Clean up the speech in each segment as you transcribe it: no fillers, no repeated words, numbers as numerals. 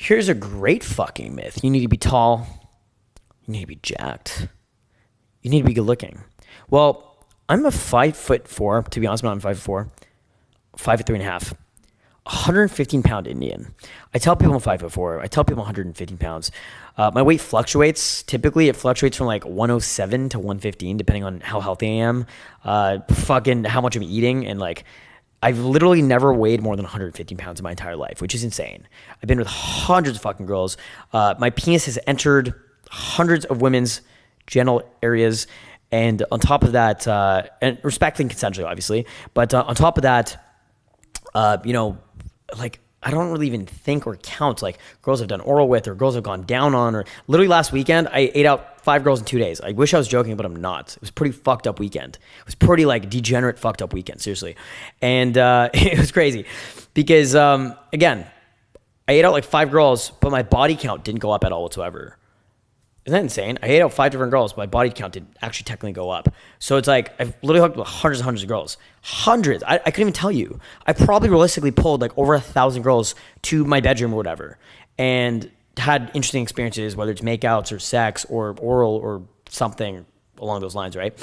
Here's a great fucking myth. You need to be tall. You need to be jacked. You need to be good looking. Well, I'm a 5'4". To be honest, I'm 5'4", 5'3.5", 115-pound Indian. I tell people I'm 5'4". I tell people I'm 115 pounds. My weight fluctuates. Typically, it fluctuates from like 107 to 115, depending on how healthy I am, fucking how much I'm eating, and like I've literally never weighed more than 115 pounds in my entire life, which is insane. I've been with hundreds of fucking girls. My penis has entered hundreds of women's genital areas, and on top of that, and respecting consensually, obviously, but on top of that, like I don't really even think or count like girls I've done oral with or girls I've gone down on, or literally last weekend I ate out 5 girls in 2 days. I wish I was joking, but I'm not. It was a pretty fucked up weekend. It was pretty like degenerate fucked up weekend, seriously. And it was crazy because again, I ate out like 5 girls, but my body count didn't go up at all whatsoever. Isn't that insane? I ate out 5 different girls, but my body count did actually technically go up. So it's like I've literally hooked with hundreds and hundreds of girls. Hundreds. I couldn't even tell you. I probably realistically pulled like over 1,000 girls to my bedroom or whatever, and had interesting experiences, whether it's makeouts or sex or oral or something along those lines, right?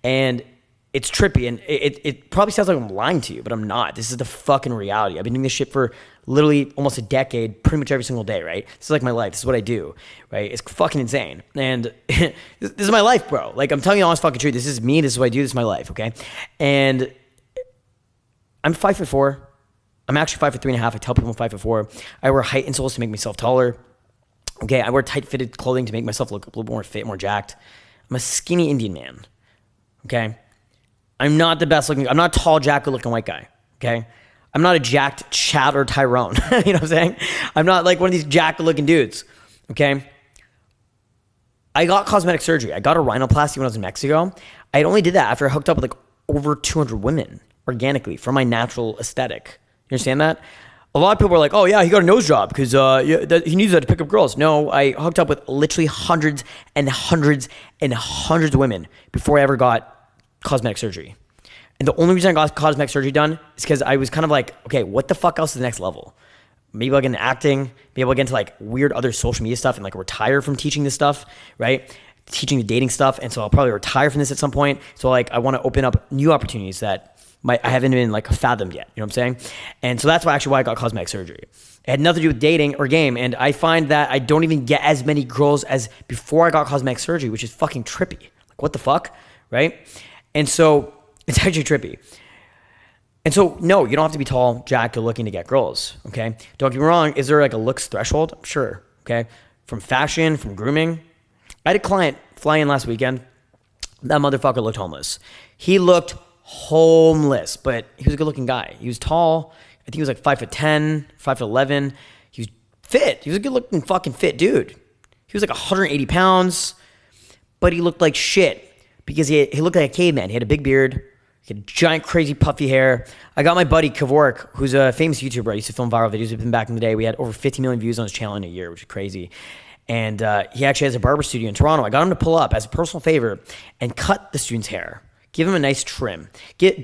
And it's trippy, and it probably sounds like I'm lying to you, but I'm not. This is the fucking reality. I've been doing this shit for literally almost a decade, pretty much every single day, right? This is like my life. This is what I do, right? It's fucking insane. And this is my life, bro. Like, I'm telling you the honest fucking truth. This is me. This is what I do. This is my life, okay? And I'm 5'4". I'm actually 5'3.5". I tell people I'm 5'4". I wear height insoles to make myself taller. Okay, I wear tight-fitted clothing to make myself look a little more fit, more jacked. I'm a skinny Indian man, okay? I'm not the best looking. I'm not a tall, jacked, good looking white guy, okay? I'm not a jacked Chad or Tyrone. You know what I'm saying? I'm not like one of these jacked looking dudes, okay? I got cosmetic surgery. I got a rhinoplasty when I was in Mexico. I only did that after I hooked up with like over 200 women organically for my natural aesthetic. You understand that? A lot of people were like, oh yeah, he got a nose job because he needs that to pick up girls. No, I hooked up with literally hundreds and hundreds and hundreds of women before I ever got cosmetic surgery. And the only reason I got cosmetic surgery done is because I was kind of like, okay, what the fuck else is the next level? Maybe I'll get into acting, maybe I'll get into like weird other social media stuff and like retire from teaching this stuff, right? Teaching the dating stuff. And so I'll probably retire from this at some point. So like I want to open up new opportunities that I haven't even like fathomed yet. You know what I'm saying? And so that's why I got cosmetic surgery. It had nothing to do with dating or game. And I find that I don't even get as many girls as before I got cosmetic surgery, which is fucking trippy. Like what the fuck, right? And so it's actually trippy. And so, no, you don't have to be tall, jacked, or looking to get girls, okay? Don't get me wrong. Is there like a looks threshold? Sure, okay? From fashion, from grooming. I had a client fly in last weekend. That motherfucker looked homeless. He looked homeless, but he was a good-looking guy. He was tall. I think he was like 5'10", 5'11". He was fit. He was a good-looking fucking fit dude. He was like 180 pounds, but he looked like shit because he looked like a caveman. He had a big beard. He had giant, crazy, puffy hair. I got my buddy Kevork, who's a famous YouTuber. I used to film viral videos with him back in the day. We had over 50 million views on his channel in a year, which is crazy. And he actually has a barber studio in Toronto. I got him to pull up as a personal favor and cut the student's hair. Give him a nice trim.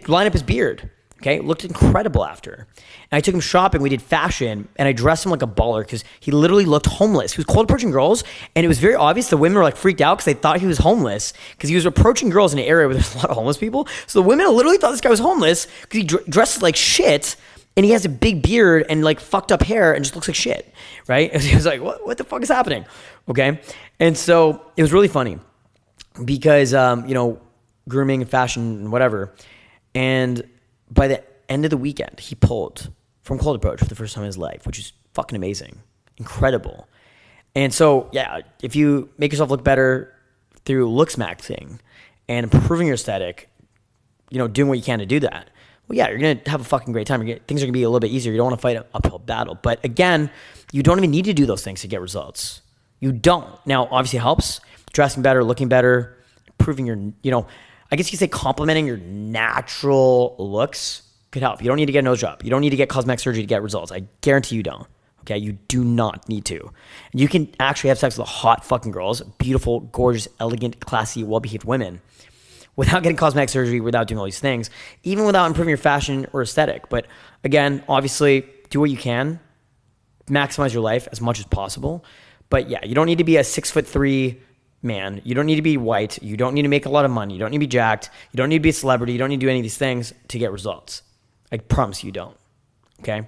Line up his beard. Okay, looked incredible after. And I took him shopping. We did fashion, and I dressed him like a baller because he literally looked homeless. He was cold approaching girls, and it was very obvious. The women were like freaked out because they thought he was homeless because he was approaching girls in an area where there's a lot of homeless people. So the women literally thought this guy was homeless because he dresses like shit, and he has a big beard and like fucked up hair and just looks like shit, right? And he was like, what the fuck is happening? Okay, and so it was really funny because grooming and fashion and whatever, and by the end of the weekend, he pulled from cold approach for the first time in his life, which is fucking amazing, incredible. And so, yeah, if you make yourself look better through looks maxing and improving your aesthetic, doing what you can to do that, well, yeah, you're going to have a fucking great time. Things are going to be a little bit easier. You don't want to fight an uphill battle. But again, you don't even need to do those things to get results. You don't. Now, obviously it helps. Dressing better, looking better, improving your, I guess you could say complimenting your natural looks could help. You don't need to get a nose job. You don't need to get cosmetic surgery to get results. I guarantee you don't. Okay? You do not need to. You can actually have sex with hot fucking girls, beautiful, gorgeous, elegant, classy, well-behaved women without getting cosmetic surgery, without doing all these things, even without improving your fashion or aesthetic. But again, obviously, do what you can. maximize your life as much as possible. But yeah, you don't need to be a 6'3" man. You don't need to be white. You don't need to make a lot of money. You don't need to be jacked. You don't need to be a celebrity. You don't need to do any of these things to get results. I promise you don't. Okay?